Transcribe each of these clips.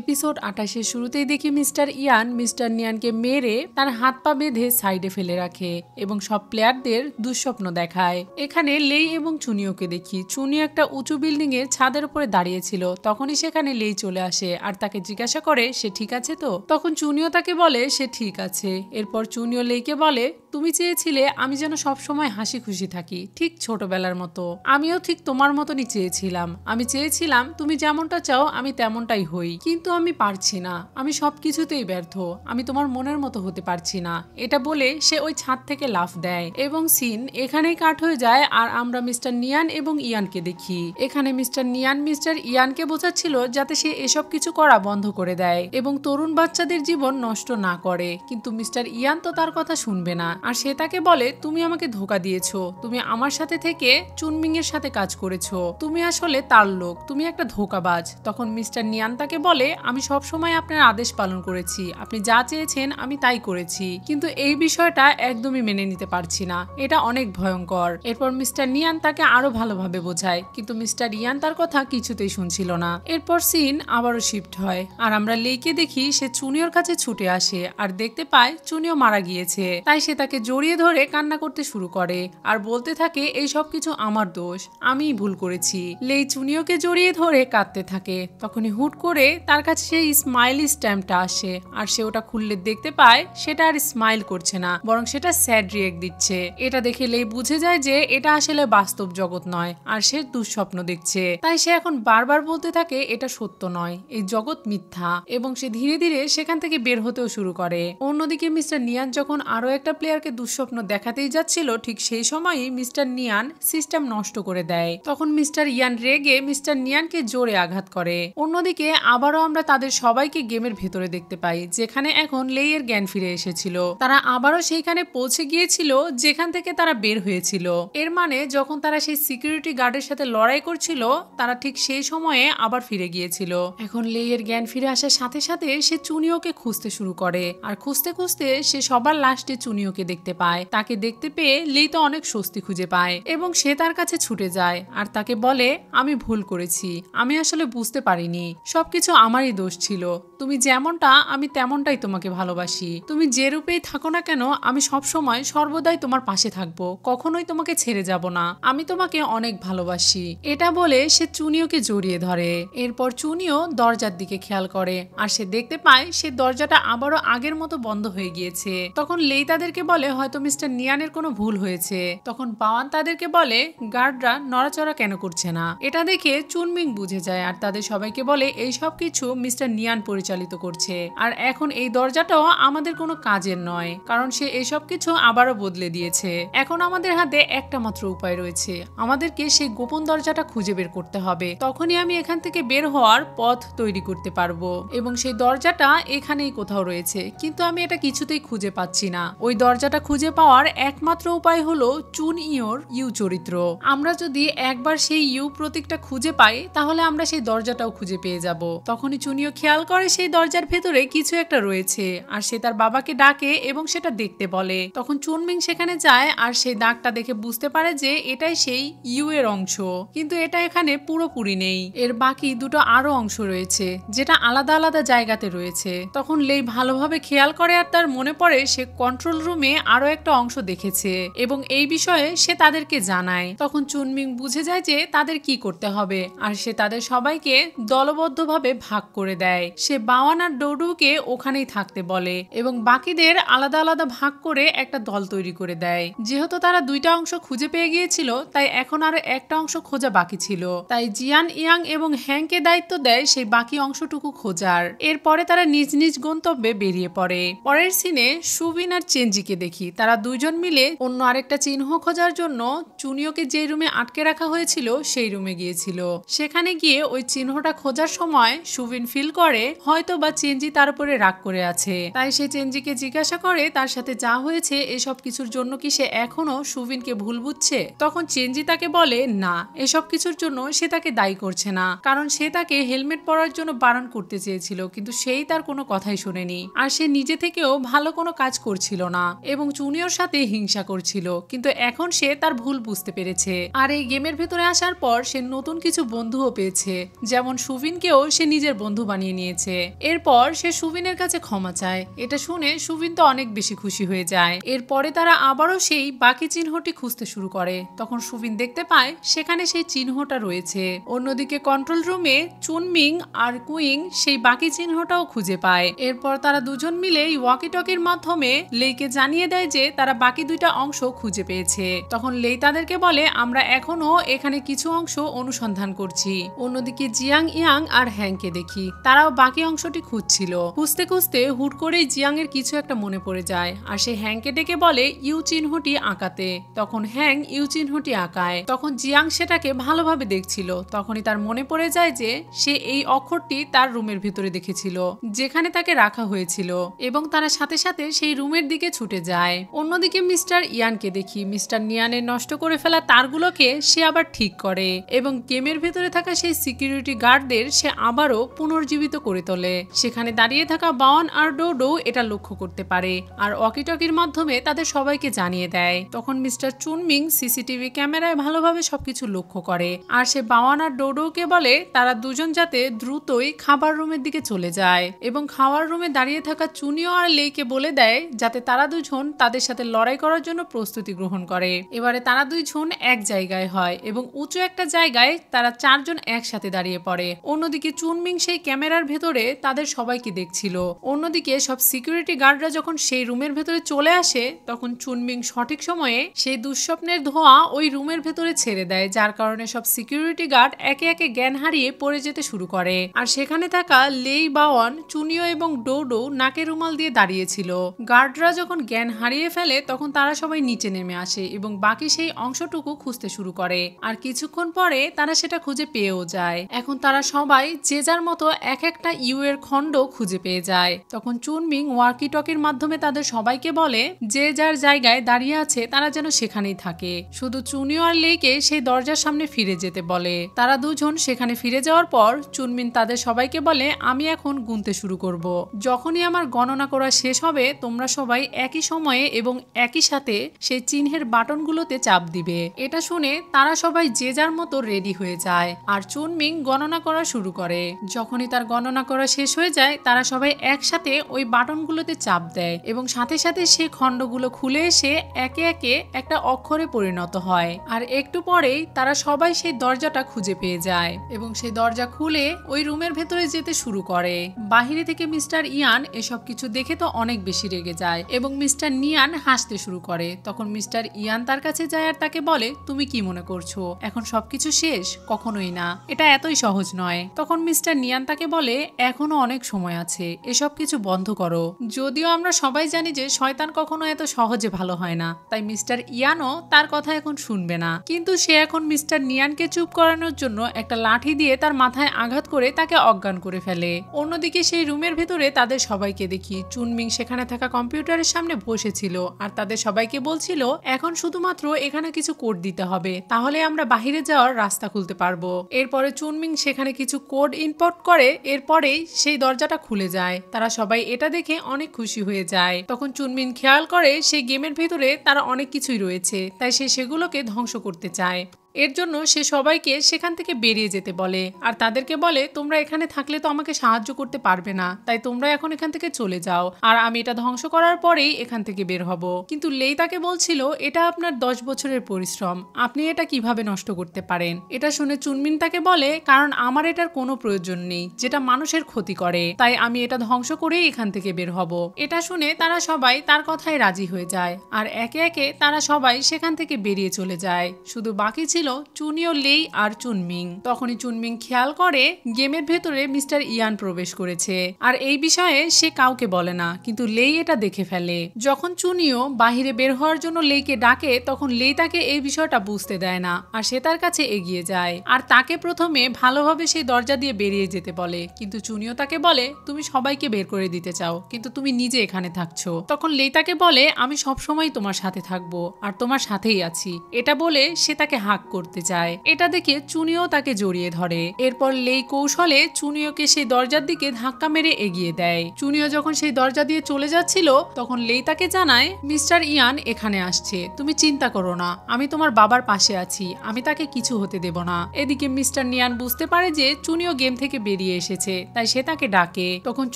Episode 28 এর শুরুতেই দেখি মিস্টার ইয়ান মিস্টার নিয়ানকে মেরে তার হাত পা বেঁধে সাইডে ফেলে রাখে এবং সব প্লেয়ারদের দুঃস্বপ্ন দেখায়। এখানে লেই এবং চুনিওকে দেখি। চুনিও একটা উঁচু বিল্ডিং এর ছাদের উপরে দাঁড়িয়েছিল, তখনই সেখানে লেই চলে আসে আর তাকে জিজ্ঞাসা করে সে ঠিক আছে তো। তখন চুনিও তাকে বলে সে ঠিক আছে। এরপর চুনিও লেইকে বলে তুমি চেয়েছিলে আমি যেন সবসময় হাসি খুশি থাকি, ঠিক ছোটবেলার মতো। আমিও ঠিক তোমার মতনই চেয়েছিলাম। আমি চেয়েছিলাম তুমি যেমনটা চাও আমি তেমনটাই হই, কিন্তু আমি পারছি না। আমি সবকিছুতেই ব্যর্থ। আমি তোমার মনের মতো হতে পারছি না। এটা বলে সে ওই ছাদ থেকে লাফ দেয় এবং সিন এখানেই কাট হয়ে যায়। আর আমরা মিস্টার নিয়ান এবং ইয়ানকে দেখি। এখানে মিস্টার নিয়ান মিস্টার ইয়ানকে বোঝাচ্ছিল যাতে সে এসব কিছু করা বন্ধ করে দেয় এবং তরুণ বাচ্চাদের জীবন নষ্ট না করে, কিন্তু মিস্টার ইয়ান তো তার কথা শুনবে না। আর সে তাকে বলে তুমি আমাকে ধোকা দিয়েছো, তুমি আমার সাথে থেকে চুনমিং এর সাথে কাজ করেছো, তুমি আসলে তার লোক, তুমি একটা ধোকাবাজ। তখন মিস্টার নিয়ান তাকে বলে আমি সব সময় আপনার আদেশ পালন করেছি, আপনি যা চেয়েছেন আমি তাই করেছি, কিন্তু এই বিষয়টা একদমই মেনে নিতে পারছি না, এটা অনেক ভয়ঙ্কর। এরপর মিস্টার নিয়ান তাকে আরো ভালোভাবে বোঝায়, কিন্তু মিস্টার ইয়ান তার কথা কিছুতেই শুনছিল না। এরপর সিন আবারও শিফট হয় আর আমরা লেইকে দেখি সে চুনিওর কাছে ছুটে আসে আর দেখতে পায় চুনিও মারা গিয়েছে। তাই সে তাকে জড়িয়ে ধরে কান্না করতে শুরু করে আর বলতে থাকে এই সব কিছু আমার দোষ, আমিই ভুল করেছি। লেই চুনিওকে জড়িয়ে ধরে কাঁদতে থাকে। তখনই হুট করে তার কাছে সেই স্মাইলি স্ট্যাম্পটা আসে আর সে ওটা খুললে দেখতে পায় সেটা আর স্মাইল করছে না, বরং সেটা স্যাড রিয়েক্ট দিচ্ছে। এটা দেখে লেই বুঝে যায় যে এটা আসলে বাস্তব জগৎ নয় আর সে দুঃস্বপ্ন দেখছে। তাই সে এখন বারবার বলতে থাকে এটা সত্য নয়, এই জগৎ মিথ্যা, এবং সে ধীরে ধীরে সেখান থেকে বের হতেও শুরু করে। অন্যদিকে মিস্টার নিয়ান যখন আরো একটা প্লেয়ারকে দুঃস্বপ্ন দেখাতেই যাচ্ছিল, ঠিক সেই সময়ই মিস্টার নিয়ান সিস্টেম নষ্ট করে দেয়। তখন মিস্টার ইয়ান রেগে মিস্টার নিয়ানকে জোরে আঘাত করে। অন্যদিকে আবারও আমরা তাদের সবাইকে গেমের ভেতরে দেখতে পাই, যেখানে এখন লেই এর জ্ঞান ফিরে এসেছিল। তারা আবারও সেইখানে পৌঁছে গিয়েছিল যেখান থেকে তারা বের হয়েছিল। এর মানে যখন তারা সেই সিকিউরিটি গার্ডের সাথে লড়াই করছিল তারা ঠিক সেই সময়ে আবার ফিরে গিয়েছিল। এখন লেই এর জ্ঞান ফিরে আসার সাথে সাথে সে চুনিওকে খুঁজতে শুরু করে আর খুঁজতে খুঁজতে সে সবার লাস্টে চুনিওকে দেখতে পায়। তাকে দেখতে পেয়ে লেই তো অনেক স্বস্তি খুঁজে পায় এবং সে তার কাছে ছুটে যায় আর তাকে বলে আমি ভুল করেছি, আমি আসলে বুঝতে পারিনি, সবকিছু আমারই দোষ ছিল, তুমি যেমনটা আমি তেমনটাই তোমাকে ভালোবাসি, তুমি যে রূপেই থাকো না কেন আমি সব সময় সর্বদাই তোমার পাশে থাকবো, কখনোই তোমাকে ছেড়ে যাব না, আমি তোমাকে অনেক ভালোবাসি। এটা বলে সে চুনিওকে জড়িয়ে ধরে। এরপর চুনিও দরজার দিকে খেয়াল করে আর সে দেখতে পায় সে দরজাটা আবারও আগের মতো বন্ধ হয়ে গিয়েছে। তখন লেই তাদেরকে বলে হয়তো মিস্টার নিয়ানের কোনো ভুল হয়েছে। তখন পাওয়ান তাদেরকে বলে গার্ডরা নড়াচড়া কেন করছে না। এটা দেখে চুনমিং বুঝে যায় আর তাদের সবাইকে বলে এই সব কিছু মিস্টার নিয়ান পরিচালিত করছে আর এখন এই দরজাটাও আমাদের কোনো কাজের নয়, কারণ সে এসব কিছু আবারও বদলে দিয়েছে। এখন আমাদের হাতে একটা মাত্র উপায় রয়েছে, আমাদেরকে সেই গোপন দরজাটা খুঁজে বের করতে হবে, তখনই আমি এখান থেকে বের হওয়ার পথ তৈরি করতে পারবো। এবং সেই দরজাটা এখানেই কোথাও রয়েছে, কিন্তু আমি এটা কিছুতেই খুঁজে পাচ্ছি না। ওই দরজাটা খুঁজে পাওয়ার একমাত্র উপায় হলো চুন ইয়োর ইউ চরিত্র। আমরা যদি একবার সেই ইউ প্রতীকটা খুঁজে পাই তাহলে আমরা সেই দরজাটাও খুঁজে পেয়ে যাব। তখনই চুনিও খেয়াল করে সেই দরজার ভেতরে কিছু একটা রয়েছে আর সে তার বাবাকে ডাকে এবং সেটা দেখতে বলে। তখন চুনমিং সেখানে যায় আর সেই দাগটা দেখে বুঝতে পারে যে এটাই সেই ইউ এর অংশ, কিন্তু এটা এখানে পুরোপুরি নেই, এর বাকি দুটো আরো অংশ রয়েছে যেটা আলাদা আলাদা জায়গাতে রয়েছে। তখন লেই ভালোভাবে খেয়াল করে আর তার মনে পড়ে সে কন্ট্রোল রুমে আরো একটা অংশ দেখেছে এবং এই বিষয়ে সে তাদেরকে জানায়। তখন চুনমিং বুঝে যায় যে তাদের কি করতে হবে আর সে তাদের সবাইকে দলবদ্ধভাবে ভাগ করে দেয়। সে বাওয়ান আর ডোডুকে ওখানেই থাকতে বলে এবং বাকিদের আলাদা আলাদা ভাগ করে একটা দল তৈরি করে দেয়। যেহেতু তারা দুইটা অংশ খুঁজে পেয়ে গিয়েছিল তাই এখন আরো একটা অংশ খোঁজা বাকি ছিল, তাই জিয়ান ইয়াং এবং হ্যাংকে দায়িত্ব দেয় সেই বাকি অংশটুকু খোঁজার। এরপরে তারা নিজ নিজ গন্তব্যে বেরিয়ে পড়ে। পরের সিনে সুবিন আর চেনজিকে দেখি, তারা দুইজন মিলে অন্য আরেকটা চিহ্ন খোঁজার জন্য চুনিওকে যে রুমে আটকে রাখা হয়েছিল সেই রুমে গিয়েছিল। সেখানে গিয়ে ওই চিহ্নটা খোঁজার সময় সুবিন ফিল করে হয়তো বা চেনজি তার উপরে রাগ করে আছে, তাই সে চেনজিকে জিজ্ঞাসা করে তার সাথে যা হয়েছে এসব কিছুর জন্য কি সে এখনো সুবিনকে ভুল বুঝছে। তখন চেনজি তাকে বলে না, এসব কিছুর জন্য সে তাকে দায়ী করছে না, কারণ সে তাকে হেলমেট পরার জন্য বারণ করতে চেয়েছিল কিন্তু সেই তার কোনো কথাই শোনেনি আর সে নিজে থেকেও ভালো কোনো কাজ করছিল না এবং চুনিওর সাথে হিংসা করছিল, কিন্তু এখন সে তার ভুল বুঝতে পেরেছে। আর এই গেমের ভেতরে আসার পর সে নতুন কিছু বন্ধুও পেয়েছে, যেমন সুবিনকেও সে নিজের বন্ধু বানিয়ে নিয়েছে। এরপর সে সুবিনের কাছে ক্ষমা চায়। এটা শুনে সুবিন তো অনেক বেশি খুশি হয়ে যায়। এরপরে তারা আবারও সেই বাকি চিহ্নটি খুঁজতে শুরু করে। তখন সুবিন দেখতে পায় সেখানে সেই চিহ্নটা রয়েছে। অন্যদিকে কন্ট্রোল রুমে চুনমিং আর কুইং সেই বাকি চিহ্নটাও খুঁজে পায়। এরপর তারা দুজন মিলে ওয়াকি টকির মাধ্যমে লেইকে জানিয়ে দেয় যে তারা বাকি দুইটা অংশ খুঁজে পেয়েছে। তখন লেই তাদেরকে বলে, আমরা এখনো এখানে কিছু অংশ অনুসন্ধান করছি। অন্যদিকে জিয়াং ইয়াং আর হ্যাংকে দেখি তারাও বাকি অংশটি খুঁজছিল। খুঁজতে খুঁজতে হুট করেই জিয়াং এর কিছু একটা মনে পড়ে যায়, আর সে হ্যাংকে ডেকে বলে ইউ চিহ্নটি আঁকাতে। তখন হ্যাং ইউ চিহ্নটি আঁকায়। তখন জিয়াং সেটাকে ভালোভাবে দেখছিল। তখনই তার মনে পড়ে যায় যে সে এই অক্ষরটি তার রুমের ভিতরে দেখেছিল, যেখানে তাকে রাখা হয়েছিল, এবং তারা সাথে সাথে সেই রুমের দিকে ছুটে যায়। অন্যদিকে মিস্টার ইয়ানকে দেখি মিস্টার নিয়ানের নষ্ট করে ফেলা তারগুলোকে সে আবার ঠিক করে, এবং গেমের ভেতরে থাকা সেই সিকিউরিটি গার্ডদের সে আবারও পুনর্জীবিত করে তোলে। সেখানে দাঁড়িয়ে থাকা বাওয়ান আর ডোডো এটা লক্ষ্য করতে পারে, আর ওয়াকিটকির মাধ্যমে তাদের সবাইকে জানিয়ে দেয়। তখন মিস্টার চুনমিং সিসিটিভি ক্যামেরায় ভালোভাবে সবকিছু লক্ষ্য করে, আর সে বাওয়ান আর ডোডোকে বলে তারা দুজন যাতে দ্রুতই খাবার রুমের দিকে চলে যায়, এবং খাওয়ার রুমে দাঁড়িয়ে থাকা চুনিও আর লেইকে বলে দেয় যাতে তারা দুজন তাদের সাথে লড়াই করার জন্য প্রস্তুতি গ্রহণ করে। এবারে তারা দুইজন এক জায়গায় হয় এবং উঁচু একটা জায়গায় তারা চারজন একসাথে দাঁড়িয়ে পড়ে। অন্যদিকে চুনমিং সেই ক্যামেরার ভেতরে তাদের সবাইকে দেখছিল। অন্যদিকে সব সিকিউরিটি গার্ডরা যখন সেই রুমের ভেতরে চলে আসে, তখন চুনমিং সঠিক সময়ে সেই দুঃস্বপ্নের ধোঁয়া ওই রুমের ভেতরে ছেড়ে দেয়, যার কারণে সব সিকিউরিটি গার্ড একে একে জ্ঞান হারিয়ে পড়ে যেতে শুরু করে। আর সেখানে থাকা লেই, বাওয়ান, চুনিও এবং ডোডো নাকে রুমাল দিয়ে দাঁড়িয়েছিল। গার্ডরা যখন জ্ঞান হারিয়ে ফেলে তখন তারা সবাই নিচে নেমে আসে এবং বাকি সেই অংশটুকু খুঁজতে শুরু করে। আর কিছুক্ষণ পরে তারা সেটা খুঁজে পেয়েও যায়। এখন তারা সবাই যে যার মতো এক একটা ইউ এর খণ্ড খুঁজে পেয়ে যায়। তখন চুনমিং ওয়াকি টকির মাধ্যমে তাদের সবাইকে বলে যে যার জায়গায় দাঁড়িয়ে আছে তারা যেন সেখানেই থাকে। শুধু চুনিও আর লেইকে সেই দরজার সামনে ফিরে যেতে বলে। তারা দুজন সেখানে ফিরে যাওয়ার পর চুনমিন তাদের সবাইকে বলে, আমি এখন গুনতে শুরু করব। যখনই আমার গণনা করা শেষ হবে তোমরা সবাই একই সময়ে এবং একই সাথে সেই চিহ্নের বাটনগুলোতে চাপ দিবে। এটা শুনে তারা সবাই যে যার মতো রেডি হয়ে যায়, আর চুনমিং গণনা করা শুরু করে। যখনই তার গণনা করা শেষ হয়ে যায় তারা সবাই একসাথে ওই বাটনগুলোতে চাপ দেয়, এবং সাথে সাথে সেই খণ্ডগুলো খুলে এসে একে একে একটা অক্ষরে পরিণত হয়। আর একটু পরেই তারা সবাই সেই দরজাটা খুঁজে পেয়ে যায়, এবং সেই দরজা খুলে ওই রুমের ভেতরে যেতে শুরু করে। বাহিরে থেকে মিস্টার ইয়ান এসব কিছু দেখে তো অনেক বেশি রেগে যায়, এবং মিস্টার নিয়ান হাসতে শুরু করে। তখন মিস্টার ইয়ান তার কাছে যায় আর তাকে বলে, তুমি কি মনে করছো এখন সবকিছু শেষ? কখনোই না, এটা এতই সহজ নয়। তখন মিস্টার নিয়ান তাকে বলে, এখনো অনেক সময় আছে, এসব কিছু বন্ধ করো। যদিও আমরা সবাই জানি যে শয়তান কখনো এত সহজে ভালো হয় না, তাই মিস্টার ইয়ানও তার কথা এখন শুনবে না। কিন্তু সে এখন মিস্টার নিয়ানকে চুপ করানোর জন্য একটা লাঠি দিয়ে তার মাথায় আঘাত করে তাকে অজ্ঞান করে ফেলে। অন্যদিকে সেই রুমের ভেতরে তাদের সবাইকে দেখি চুনমিং সেখানে থাকা কম্পিউটারের সামনে বসেছিল, আর তাদের সবাইকে বলছিল এখন শুধুমাত্র এখানে কিছু কোড দিতে হবে, তাহলে আমরা বাহিরে যাওয়ার রাস্তা খুলতে পারবো। এরপরে চুনমিং সেখানে কিছু কোড ইনপুট করে, এরপরেই সেই দরজাটা খুলে যায়। তারা সবাই এটা দেখে অনেক খুশি হয়ে যায়। তখন চুনমিং খেয়াল করে সেই গেমের ভেতরে তারা অনেক কিছুই রয়েছে, তাই সে সেগুলোকে ধ্বংস করতে চায়। এর জন্য সে সবাইকে সেখান থেকে বেরিয়ে যেতে বলে, আর তাদেরকে বলে তোমরা এখানে থাকলে তো আমাকে সাহায্য করতে পারবে না, তাই তোমরা এখন এখান থেকে চলে যাও, আর আমি এটা ধ্বংস করার পরেই এখান থেকে বের হব। কিন্তু লেই তাকে বলছিল এটা আপনার 10 বছরের পরিশ্রম, আপনি এটা কিভাবে নষ্ট করতে পারেন? এটা শুনে চুনমিন তাকে বলে, কারণ আমার এটার কোনো প্রয়োজন নেই যেটা মানুষের ক্ষতি করে, তাই আমি এটা ধ্বংস করেই এখান থেকে বের হব। এটা শুনে তারা সবাই তার কথায় রাজি হয়ে যায়, আর একে একে তারা সবাই সেখান থেকে বেরিয়ে চলে যায়। শুধু বাকি ছিল চুনিও, লেই আর চুনমিং। তখনই চুনমিং খেয়াল করে গেমের ভেতরে মিস্টার ইয়ান প্রবেশ করেছে, আর এই বিষয়ে সে কাউকে বলে না, কিন্তু লেই এটা দেখে ফেলে। যখন চুনিও বাহিরে বের হওয়ার জন্য লেইকে ডাকে তখন লেই তাকে এই বিষয়টা বুঝতে দেয় না, আর সে তার কাছে এগিয়ে যায় আর তাকে প্রথমে ভালোভাবে সেই দরজা দিয়ে বেরিয়ে যেতে বলে। কিন্তু চুনিও তাকে বলে তুমি সবাইকে বের করে দিতে চাও, কিন্তু তুমি নিজে এখানে থাকছো। তখন লেই তাকে বলে আমি সবসময় তোমার সাথে থাকবো আর তোমার সাথেই আছি। এটা বলে সে তাকে হাক করতে চায়। এটা দেখে চুনিও তাকে জড়িয়ে ধরে। এরপর লেই কৌশলে চুনিওকে সেই দরজার দিকে ধাক্কা মেরে এগিয়ে দেয়। চুনিও যখন সেই দরজা দিয়ে চলে যাচ্ছিল তখন লেই তাকে জানায়, মিস্টার ইয়ান এখানে আসছে, তুমি চিন্তা করো না, আমি তোমার বাবার পাশে আছি, আমি তাকে কিছু হতে দেব না। এদিকে মিস্টার নিয়ান বুঝতে পারে যে চুনিও গেম থেকে বেরিয়ে এসেছে, তাই সে তাকে ডাকে। তখন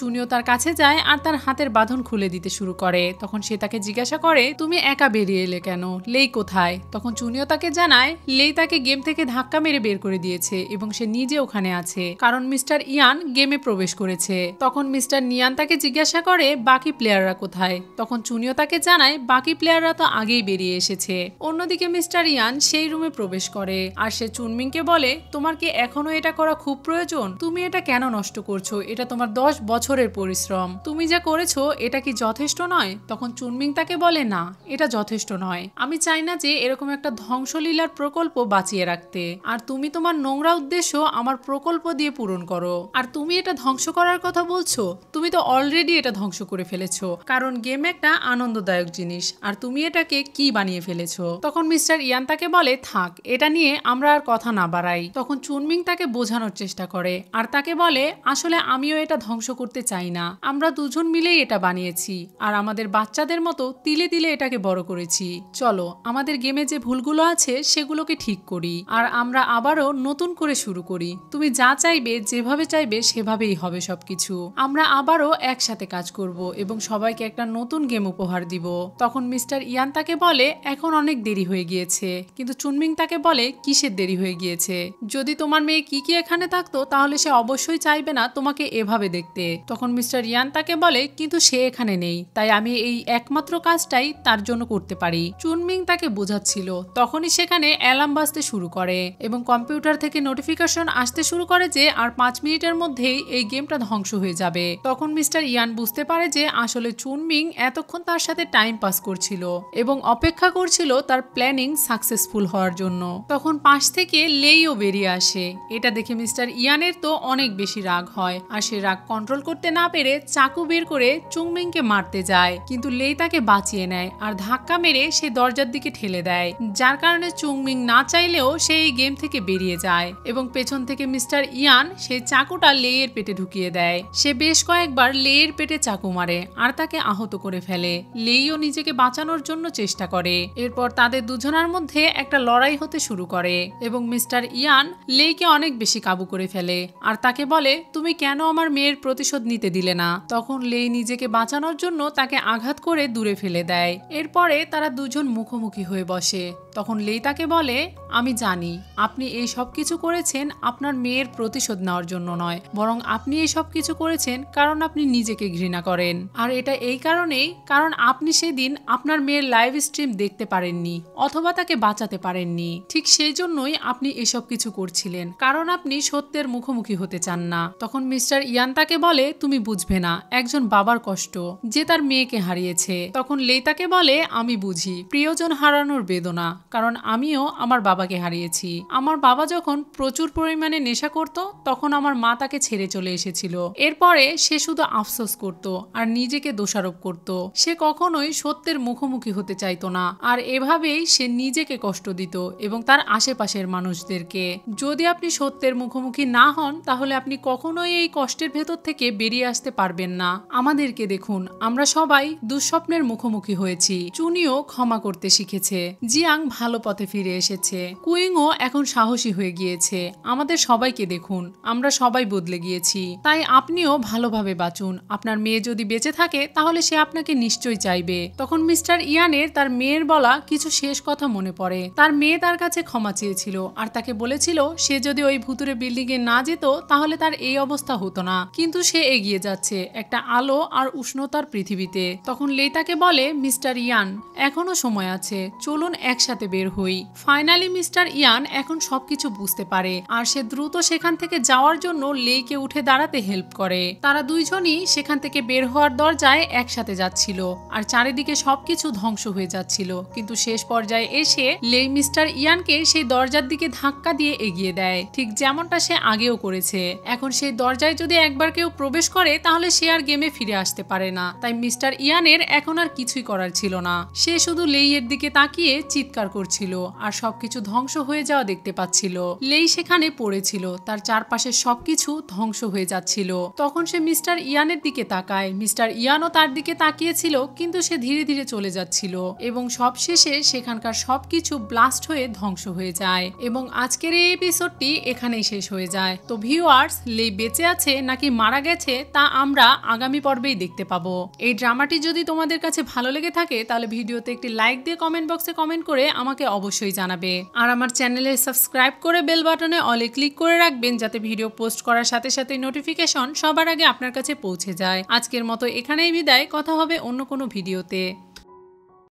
চুনিও তার কাছে যায় আর তার হাতের বাঁধন খুলে দিতে শুরু করে। তখন সে তাকে জিজ্ঞাসা করে, তুমি একা বেরিয়ে এলে কেন, লেই কোথায়? তখন চুনিও তাকে জানায় লেই তাকে গেম থেকে ধাক্কা মেরে বের করে দিয়েছে এবং সে নিজে ওখানে আছে কারণ মিস্টার ইয়ান গেমে প্রবেশ করেছে। তখন মিস্টার নিয়ান তাকে জিজ্ঞাসা করে বাকি প্লেয়াররা কোথায়? তখন চুনিও তাকে জানায় বাকি প্লেয়াররা তো আগেই বেরিয়ে এসেছে। অন্যদিকে মিস্টার ইয়ান সেই রুমে প্রবেশ করে আর সে চুনমিংকে বলে, তোমার কি এখনো এটা করা খুব প্রয়োজন? তুমি এটা কেন নষ্ট করছো? এটা তোমার 10 বছরের পরিশ্রম, তুমি যা করেছো এটা কি যথেষ্ট নয়? তখন চুনমিং তাকে বলে, না, এটা যথেষ্ট নয়, আমি চাই না যে এরকম একটা ধ্বংসলীলার প্রকল্প বাঁচিয়ে রাখতে, আর তুমি তোমার নোংরা উদ্দেশ্য আমার প্রকল্প দিয়ে পূরণ করো। আর তুমি এটা ধ্বংস করার কথা বলছো, তুমি তো অলরেডি এটা ধ্বংস করে ফেলেছো, কারণ গেম একটা আনন্দদায়ক জিনিস আর তুমি এটাকে কি বানিয়ে ফেলেছো। তখন মিস্টার ইয়ান তাকে বলে, থাক, এটা নিয়ে আমরা আর কথা না বাড়াই। তখন চুনমিং তাকে বোঝানোর চেষ্টা করে আর তাকে বলে, আসলে আমিও এটা ধ্বংস করতে চাই না, আমরা দুজন মিলেই এটা বানিয়েছি আর আমাদের বাচ্চাদের মতো তিলে তিলে এটাকে বড় করেছি। চলো আমাদের গেমে যে ভুলগুলো আছে সেগুলোকে ঠিক করি আর আমরা আবারও নতুন করে শুরু করি। তুমি যা চাইবে, যেভাবে চাইবে সেভাবেই হবে সবকিছু। আমরা আবারও একসাথে কাজ করব এবং সবাইকে একটা নতুন গেম উপহার দিব। তখন মিস্টার ইয়ান তাকে বলে, এখন অনেক দেরি হয়ে গিয়েছে। কিন্তু চুনমিং তাকে বলে, কিসের দেরি হয়ে গিয়েছে? যদি তোমার মেয়ে কি এখানে থাকতো তাহলে সে অবশ্যই চাইবে না তোমাকে এভাবে দেখতে। তখন মিস্টার ইয়ান তাকে বলে, কিন্তু সে এখানে নেই, তাই আমি এই একমাত্র কাজটাই তার জন্য করতে পারি। চুনমিং তাকে বোঝাচ্ছিল তখনই সেখানে অ্যালার্ম বাজতে শুরু করে এবং কম্পিউটার থেকে নোটিফিকেশন আসতে শুরু করে যে আর 5 মিনিটের মধ্যেই এই গেমটা ধ্বংস হয়ে যাবে। তখন মিস্টার ইয়ান বুঝতে পারে যে আসলে চুনমিং এতক্ষণ তার সাথে টাইম পাস করছিল এবং অপেক্ষা করছিল তার প্ল্যানিং সাকসেসফুল হওয়ার জন্য। তখন পাশ থেকে লেইও বেরিয়ে আসে। এটা দেখে মিস্টার ইয়ানের তো অনেক বেশি রাগ হয় আর সে রাগ কন্ট্রোল করতে না পেরে চাকু বের করে চুনমিংকে মারতে যায়, কিন্তু লেই তাকে বাঁচিয়ে নেয় আর ধাক্কা মেরে সে দরজার দিকে ঠেলে দেয়, যার কারণে চুনমিং না চাইলেও সে এই গেম থেকে বেরিয়ে যায় এবং পেছন থেকে মিস্টার ইয়ান সেই চাকুটা লেইয়ের পেটে ঢুকিয়ে দেয়। সে বেশ কয়েকবার লেইয়ের পেটে চাকু মারে আর তাকে আহত করে ফেলে। লেইও নিজেকে বাঁচানোর জন্য চেষ্টা করে। এরপর তাদের দুজনের মধ্যে একটা লড়াই হতে শুরু করে এবং মিস্টার ইয়ান লেইকে অনেক বেশি কাবু করে ফেলে আর তাকে বলে, তুমি কেন আমার মেয়ের প্রতিশোধ নিতে দিলে না? তখন লেই নিজেকে বাঁচানোর জন্য তাকে আঘাত করে দূরে ফেলে দেয়। এরপরে তারা দুজন মুখোমুখি হয়ে বসে। তখন লেই তাকে বলে, আমি জানি আপনি এই সব কিছু করেছেন আপনার মেয়ের প্রতিশোধ নেওয়ার জন্য নয়, বরং আপনি এই সব কিছু করেছেন কারণ আপনি নিজেকে ঘৃণা করেন। আর এটা এই কারণেই কারণ আপনি সেদিন আপনার মেয়ের লাইভ স্ট্রিম দেখতে পারেননি অথবা তাকে বাঁচাতে পারেননি। ঠিক সেই জন্যই আপনি এসব কিছু করছিলেন, কারণ আপনি সত্যের মুখোমুখি হতে চান না। তখন মিস্টার ইয়ান তাকে বলে, তুমি বুঝবে না একজন বাবার কষ্ট যে তার মেয়েকে হারিয়েছে। তখন লেই তাকে বলে, আমি বুঝি প্রিয়জন হারানোর বেদনা, কারণ আমিও আমার বাবাকে হারিয়েছি। আমার বাবা যখন প্রচুর পরিমাণে নেশা করত তখন আমার মা তাকে ছেড়ে চলে এসেছিল। এরপরে সে শুধু আফসোস করত আর নিজেকে দোষারোপ করত। সে কখনোই সত্যের মুখোমুখি হতে চাইতো না আর এভাবেই সে নিজেকে কষ্ট দিত এবং তার আশেপাশের মানুষদেরকে। যদি আপনি সত্যের মুখোমুখি না হন তাহলে আপনি কখনোই এই কষ্টের ভেতর থেকে বেরিয়ে আসতে পারবেন না। আমাদেরকে দেখুন, আমরা সবাই দুঃস্বপ্নের মুখোমুখি হয়েছি। চুনিও ক্ষমা করতে শিখেছে, জিয়াং ভালো পথে ফিরে এসেছে, কুইংও এখন সাহসী হয়ে গিয়েছে। আমাদের সবাইকে দেখুন, আমরা সবাই বদলে গিয়েছি। তাই আপনিও ভালোভাবে বাঁচুন। আপনার মেয়ে যদি বেঁচে থাকে তাহলে সে আপনাকে নিশ্চয়ই চাইবে। তখন মিস্টার ইয়ানের তার মেয়ের বলা কিছু শেষ কথা মনে পড়ে। তার মেয়ে তার কাছে ক্ষমা চেয়েছিল আর তাকে বলেছিল সে যদি ওই ভুতুরে বিল্ডিং এ না যেত তাহলে তার এই অবস্থা হতো না, কিন্তু সে এগিয়ে যাচ্ছে একটা আলো আর উষ্ণতার পৃথিবীতে। তখন লেই তাকে বলে, মিস্টার ইয়ান এখনো সময় আছে, চলুন একসাথে বের হই। ফাইনালি মিস্টার ইয়ান এখন সবকিছু বুঝতে পারে আর সে দ্রুত সেখান থেকে যাওয়ার জন্য লেইকে উঠে দাঁড়াতে হেল্প করে। তারা দুইজনই সেখান থেকে বের হওয়ার দরজায় একসাথে যাচ্ছিল আর চারিদিকে সবকিছু ধ্বংস হয়ে যাচ্ছিল, কিন্তু শেষ পর্যায়ে এসে লেই মিস্টার ইয়ানকে সেই দরজার দিকে ধাক্কা দিয়ে এগিয়ে দেয়, ঠিক যেমনটা সে আগেও করেছে। এখন সেই দরজায় যদি একবার কেউ প্রবেশ করে তাহলে সে আর গেমে ফিরে আসতে পারে না। তাই মিস্টার ইয়ানের এখন আর কিছুই করার ছিল না। সে শুধু লেইয়ের দিকে তাকিয়ে চিৎকার করছিল আর সব সবকিছু ধ্বংস হয়ে যাওয়া দেখতে পাচ্ছিল। লেই সেখানে পড়েছিল, তার চারপাশে সবকিছু ধ্বংস হয়ে যাচ্ছিল। তখন সে মিস্টার ইয়ানের দিকে তাকায়। মিস্টার ইয়ানও তার দিকে তাকিয়েছিল, কিন্তু সে ধীরে ধীরে চলে যাচ্ছিল এবং সবশেষে সেখানকার সবকিছু ব্লাস্ট হয়ে ধ্বংস হয়ে যায়। এবং আজকের এই এপিসোডটি এখানেই শেষ হয়ে যায়। তো ভিউয়ার্স, লেই বেঁচে আছে নাকি মারা গেছে তা আমরা আগামী পর্বেই দেখতে পাবো। এই ড্রামাটি যদি তোমাদের কাছে ভালো লেগে থাকে তাহলে ভিডিওতে একটি লাইক দিয়ে কমেন্ট বক্সে কমেন্ট করে আমাকে অবশ্যই জানাবে। আর আমার চ্যানেলে সাবস্ক্রাইব করে বেল বাটনে অলে ক্লিক করে রাখবেন, যাতে ভিডিও পোস্ট করার সাথে সাথে নোটিফিকেশন সবার আগে আপনার কাছে পৌঁছে যায়। আজকের মতো এখানেই বিদায়, কথা হবে অন্য কোনো ভিডিওতে।